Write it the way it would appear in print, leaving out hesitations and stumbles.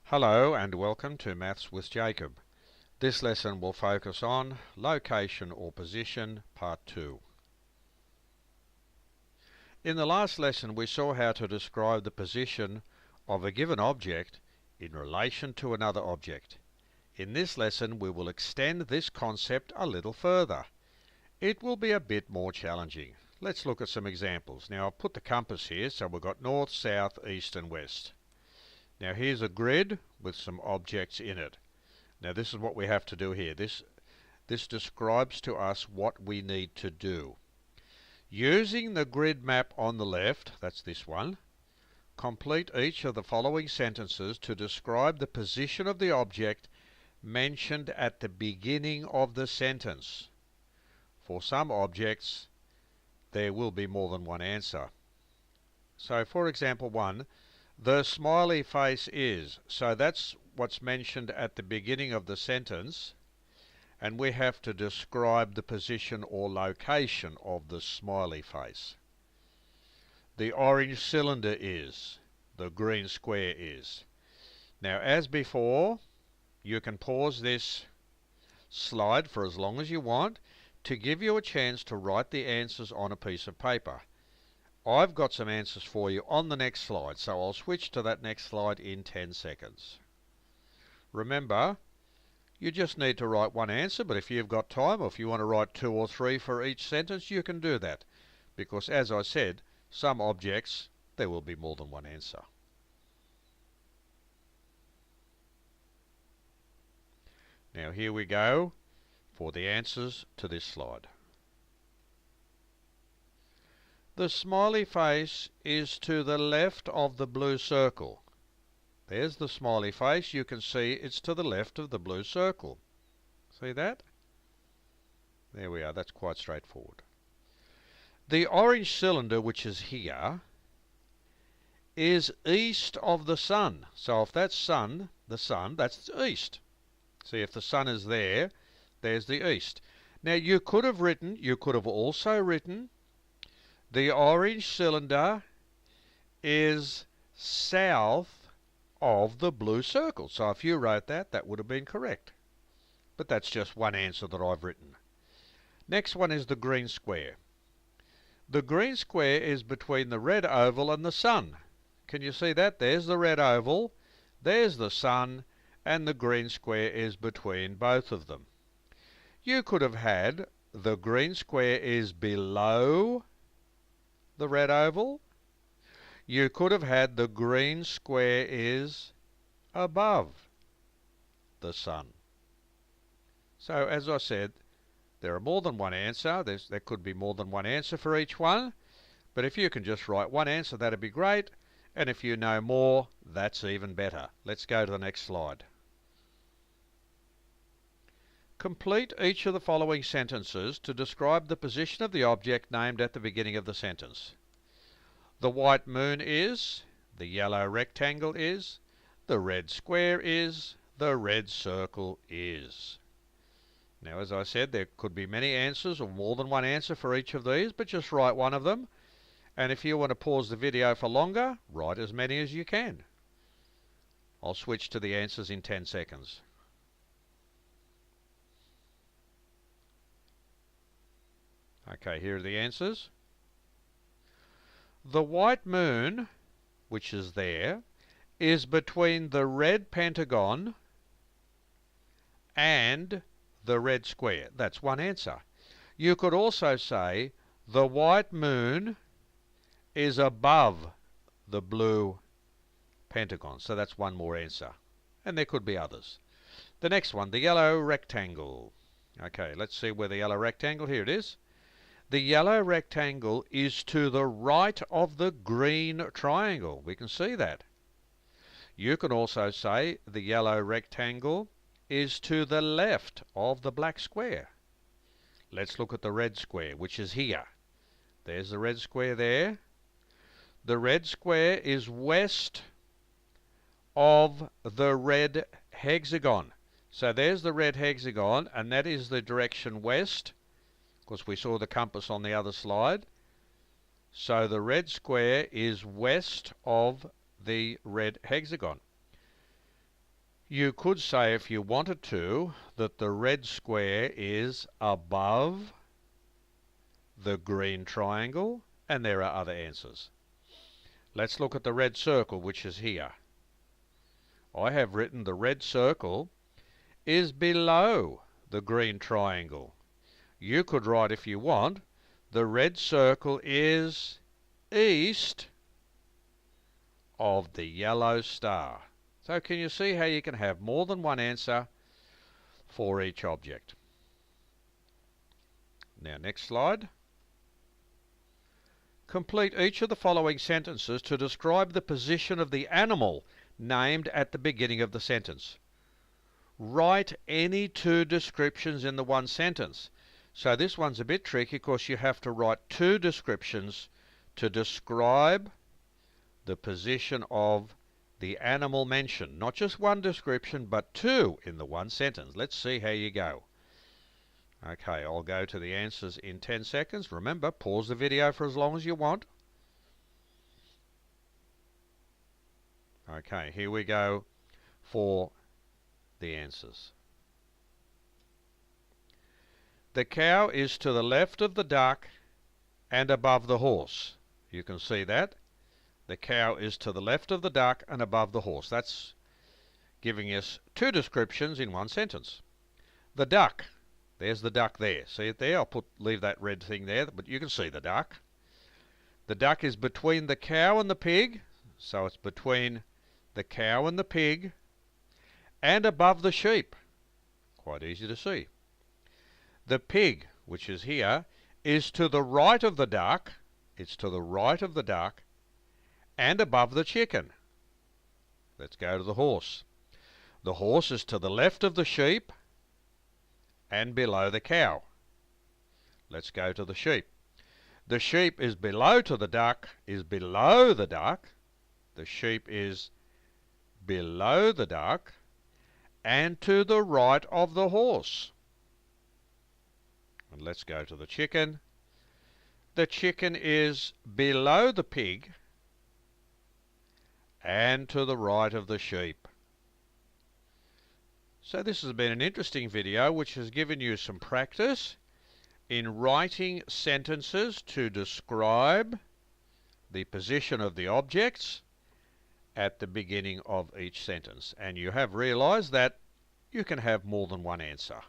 Hello and welcome to Maths with Jacob. This lesson will focus on location or position, part 2. In the last lesson we saw how to describe the position of a given object in relation to another object. In this lesson we will extend this concept a little further. It will be a bit more challenging. Let's look at some examples. Now I've put the compass here, so we've got north, south, east and west. Now here's a grid with some objects in it. Now this is what we have to do here. This describes to us what we need to do. Using the grid map on the left, that's this one, complete each of the following sentences to describe the position of the object mentioned at the beginning of the sentence. For some objects, there will be more than one answer. So for example 1, the smiley face is. So that's what's mentioned at the beginning of the sentence, and we have to describe the position or location of the smiley face. The orange cylinder is. The green square is. Now as before, you can pause this slide for as long as you want to give you a chance to write the answers on a piece of paper. I've got some answers for you on the next slide, so I'll switch to that next slide in 10 seconds. Remember, you just need to write one answer, but if you've got time, or if you want to write 2 or 3 for each sentence, you can do that. Because as I said, some objects, there will be more than one answer. Now here we go for the answers to this slide. The smiley face is to the left of the blue circle. There's the smiley face. You can see it's to the left of the blue circle. See that? There we are. That's quite straightforward. The orange cylinder, which is here, is east of the sun. So if that's sun, the sun, that's east. See, if the sun is there, there's the east. Now you could have also written, the orange cylinder is south of the blue circle. So if you wrote that, that would have been correct. But that's just one answer that I've written. Next one is the green square. The green square is between the red oval and the sun. Can you see that? There's the red oval, there's the sun, and the green square is between both of them. You could have had the green square is below the red oval. You could have had the green square is above the sun. So as I said, there are more than one answer. There could be more than one answer for each one. But if you can just write one answer, that'd be great. And if you know more, that's even better. Let's go to the next slide. Complete each of the following sentences to describe the position of the object named at the beginning of the sentence. The white moon is, the yellow rectangle is, the red square is, the red circle is. Now as I said, there could be many answers or more than one answer for each of these, but just write one of them. And if you want to pause the video for longer, write as many as you can. I'll switch to the answers in 10 seconds. Okay, here are the answers. The white moon, which is there, is between the red pentagon and the red square. That's one answer. You could also say the white moon is above the blue pentagon. So that's one more answer. And there could be others. The next one, the yellow rectangle. Okay, let's see where the yellow rectangle, here it is. The yellow rectangle is to the right of the green triangle. We can see that. You can also say the yellow rectangle is to the left of the black square. Let's look at the red square, which is here. There's the red square there. The red square is west of the red hexagon. So there's the red hexagon, and that is the direction west. Of course, we saw the compass on the other slide. So the red square is west of the red hexagon. You could say, if you wanted to, that the red square is above the green triangle, and there are other answers. Let's look at the red circle, which is here. I have written the red circle is below the green triangle. You could write, if you want, the red circle is east of the yellow star. So can you see how you can have more than one answer for each object? Now, next slide. Complete each of the following sentences to describe the position of the animal named at the beginning of the sentence. Write any two descriptions in the one sentence. So this one's a bit tricky because you have to write two descriptions to describe the position of the animal mentioned. Not just one description, but two in the one sentence. Let's see how you go. Okay, I'll go to the answers in 10 seconds. Remember, pause the video for as long as you want. Okay, here we go for the answers. The cow is to the left of the duck and above the horse. You can see that. The cow is to the left of the duck and above the horse. That's giving us two descriptions in one sentence. The duck. There's the duck there. See it there? Leave that red thing there, but you can see the duck. The duck is between the cow and the pig, so it's between the cow and the pig, and above the sheep. Quite easy to see. The pig, which is here, is to the right of the duck. It's to the right of the duck and above the chicken. Let's go to the horse. The horse is to the left of the sheep and below the cow. Let's go to the sheep. The sheep is below the duck. The sheep is below the duck and to the right of the horse. And let's go to the chicken. The chicken is below the pig and to the right of the sheep. So this has been an interesting video which has given you some practice in writing sentences to describe the position of the objects at the beginning of each sentence. And you have realized that you can have more than one answer.